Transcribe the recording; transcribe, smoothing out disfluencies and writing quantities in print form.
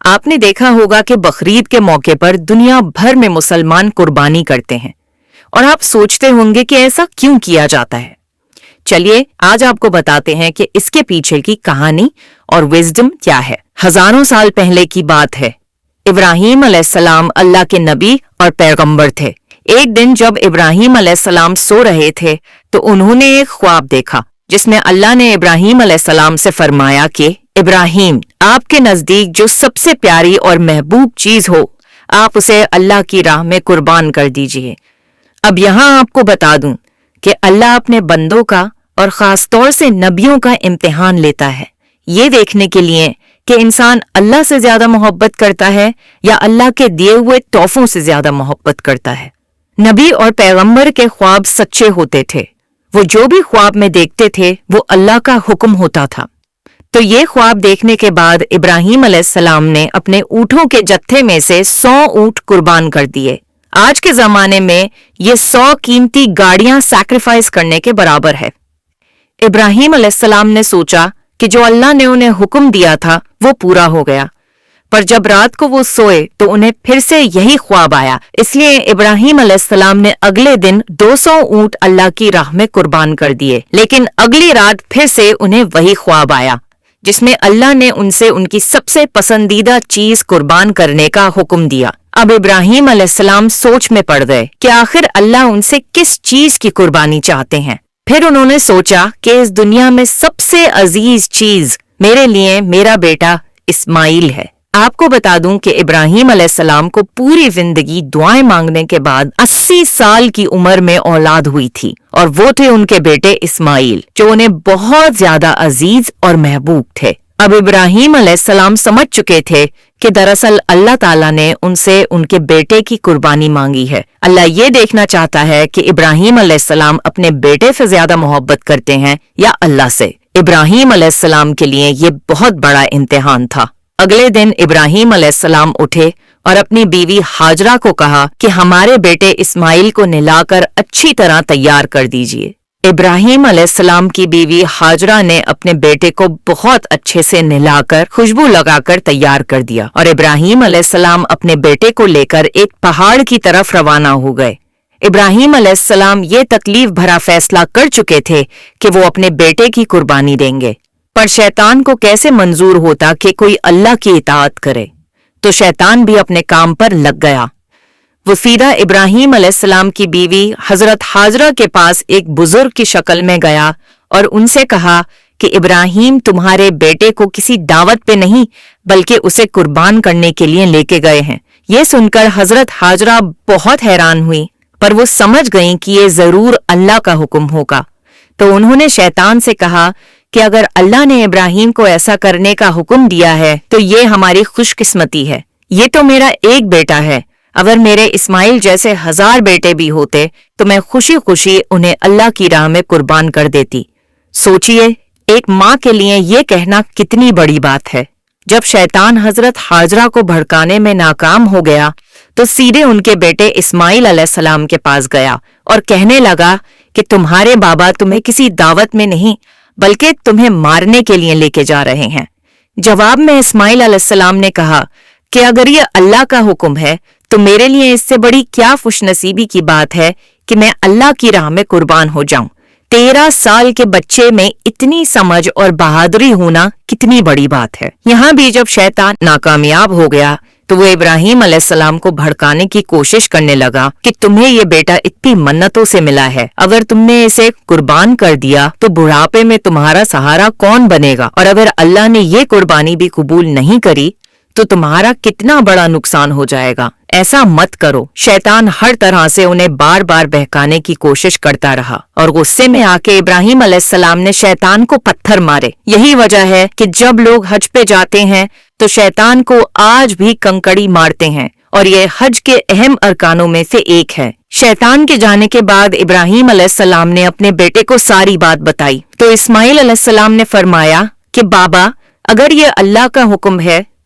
آپ نے دیکھا ہوگا کہ بقرعید کے موقع پر دنیا بھر میں مسلمان قربانی کرتے ہیں اور آپ سوچتے ہوں گے کہ ایسا کیوں کیا جاتا ہے۔ چلیے آج آپ کو بتاتے ہیں کہ اس کے پیچھے کی کہانی اور وزڈم کیا ہے۔ ہزاروں سال پہلے کی بات ہے۔ ابراہیم علیہ السلام اللہ کے نبی اور پیغمبر تھے۔ ایک دن جب ابراہیم علیہ السلام سو رہے تھے تو انہوں نے ایک خواب دیکھا جس میں اللہ نے ابراہیم علیہ السلام سے فرمایا کہ ابراہیم، آپ کے نزدیک جو سب سے پیاری اور محبوب چیز ہو آپ اسے اللہ کی راہ میں قربان کر دیجئے۔ اب یہاں آپ کو بتا دوں کہ اللہ اپنے بندوں کا اور خاص طور سے نبیوں کا امتحان لیتا ہے، یہ دیکھنے کے لیے کہ انسان اللہ سے زیادہ محبت کرتا ہے یا اللہ کے دیے ہوئے تحفوں سے زیادہ محبت کرتا ہے۔ نبی اور پیغمبر کے خواب سچے ہوتے تھے، وہ جو بھی خواب میں دیکھتے تھے وہ اللہ کا حکم ہوتا تھا۔ تو یہ خواب دیکھنے کے بعد ابراہیم علیہ السلام نے اپنے اونٹوں کے جتھے میں سے 100 اونٹ قربان کر دیے۔ آج کے زمانے میں یہ 100 قیمتی گاڑیاں سیکریفائز کرنے کے برابر ہے۔ ابراہیم علیہ السلام نے سوچا کہ جو اللہ نے انہیں حکم دیا تھا وہ پورا ہو گیا، پر جب رات کو وہ سوئے تو انہیں پھر سے یہی خواب آیا، اس لیے ابراہیم علیہ السلام نے اگلے دن 200 اونٹ اللہ کی راہ میں قربان کر دیے، لیکن اگلی رات پھر سے انہیں وہی خواب آیا جس میں اللہ نے ان سے ان کی سب سے پسندیدہ چیز قربان کرنے کا حکم دیا۔ اب ابراہیم علیہ السلام سوچ میں پڑ گئے کہ آخر اللہ ان سے کس چیز کی قربانی چاہتے ہیں۔ پھر انہوں نے سوچا کہ اس دنیا میں سب سے عزیز چیز میرے لیے میرا بیٹا اسماعیل ہے۔ آپ کو بتا دوں کہ ابراہیم علیہ السلام کو پوری زندگی دعائیں مانگنے کے بعد 80 سال کی عمر میں اولاد ہوئی تھی، اور وہ تھے ان کے بیٹے اسماعیل جو انہیں بہت زیادہ عزیز اور محبوب تھے۔ اب ابراہیم علیہ السلام سمجھ چکے تھے کہ دراصل اللہ تعالیٰ نے ان سے ان کے بیٹے کی قربانی مانگی ہے۔ اللہ یہ دیکھنا چاہتا ہے کہ ابراہیم علیہ السلام اپنے بیٹے سے زیادہ محبت کرتے ہیں یا اللہ سے۔ ابراہیم علیہ السلام کے لیے یہ بہت بڑا امتحان تھا۔ اگلے دن ابراہیم علیہ السلام اٹھے اور اپنی بیوی ہاجرہ کو کہا کہ ہمارے بیٹے اسماعیل کو نہلا کر اچھی طرح تیار کر دیجئے۔ ابراہیم علیہ السلام کی بیوی ہاجرہ نے اپنے بیٹے کو بہت اچھے سے نہلا کر خوشبو لگا کر تیار کر دیا، اور ابراہیم علیہ السلام اپنے بیٹے کو لے کر ایک پہاڑ کی طرف روانہ ہو گئے۔ ابراہیم علیہ السلام یہ تکلیف بھرا فیصلہ کر چکے تھے کہ وہ اپنے بیٹے کی قربانی دیں گے، پر شیطان کو کیسے منظور ہوتا کہ کوئی اللہ کی اطاعت کرے، تو شیطان بھی اپنے کام پر لگ گیا۔ وہ سیدھا ابراہیم علیہ السلام کی بیوی حضرت ہاجرہ کے پاس ایک بزرگ کی شکل میں گیا اور ان سے کہا کہ ابراہیم تمہارے بیٹے کو کسی دعوت پہ نہیں بلکہ اسے قربان کرنے کے لیے لے کے گئے ہیں۔ یہ سن کر حضرت ہاجرہ بہت حیران ہوئی، پر وہ سمجھ گئیں کہ یہ ضرور اللہ کا حکم ہوگا، تو انہوں نے شیطان سے کہا کہ اگر اللہ نے ابراہیم کو ایسا کرنے کا حکم دیا ہے تو یہ ہماری خوش قسمتی ہے۔ یہ تو میرا ایک بیٹا ہے، اگر میرے اسماعیل جیسے 1000 بیٹے بھی ہوتے تو میں خوشی خوشی انہیں اللہ کی راہ میں قربان کر دیتی۔ سوچئے ایک ماں کے لیے یہ کہنا کتنی بڑی بات ہے۔ جب شیطان حضرت ہاجرہ کو بھڑکانے میں ناکام ہو گیا تو سیدھے ان کے بیٹے اسماعیل علیہ السلام کے پاس گیا اور کہنے لگا کہ تمہارے بابا تمہیں کسی دعوت میں نہیں بلکہ تمہیں مارنے کے لیے لے کے جا رہے ہیں۔ جواب میں اسماعیل علیہ السلام نے کہا کہ اگر یہ اللہ کا حکم ہے تو میرے لیے اس سے بڑی کیا خوش نصیبی کی بات ہے کہ میں اللہ کی راہ میں قربان ہو جاؤں۔ 13 سال کے بچے میں اتنی سمجھ اور بہادری ہونا کتنی بڑی بات ہے۔ یہاں بھی جب شیطان ناکامیاب ہو گیا تو وہ ابراہیم علیہ السلام کو بھڑکانے کی کوشش کرنے لگا کہ تمہیں یہ بیٹا اتنی منتوں سے ملا ہے، اگر تم نے اسے قربان کر دیا تو بڑھاپے میں تمہارا سہارا کون بنے گا، اور اگر اللہ نے یہ قربانی بھی قبول نہیں کری تو تمہارا کتنا بڑا نقصان ہو جائے گا۔ ایسا مت کرو۔ شیطان ہر طرح سے انہیں بار بار بہکانے کی کوشش کرتا رہا اور غصے میں آ کے ابراہیم علیہ السلام نے شیطان کو پتھر مارے۔ یہی وجہ ہے کہ جب لوگ حج پہ جاتے ہیں تو شیطان کو آج بھی کنکڑی مارتے ہیں، اور یہ حج کے اہم ارکانوں میں سے ایک ہے۔ شیطان کے جانے کے بعد ابراہیم علیہ السلام نے اپنے بیٹے کو ساری بات بتائی تو اسماعیل علیہ السلام نے فرمایا کہ بابا اگر یہ اللہ کا حکم ہے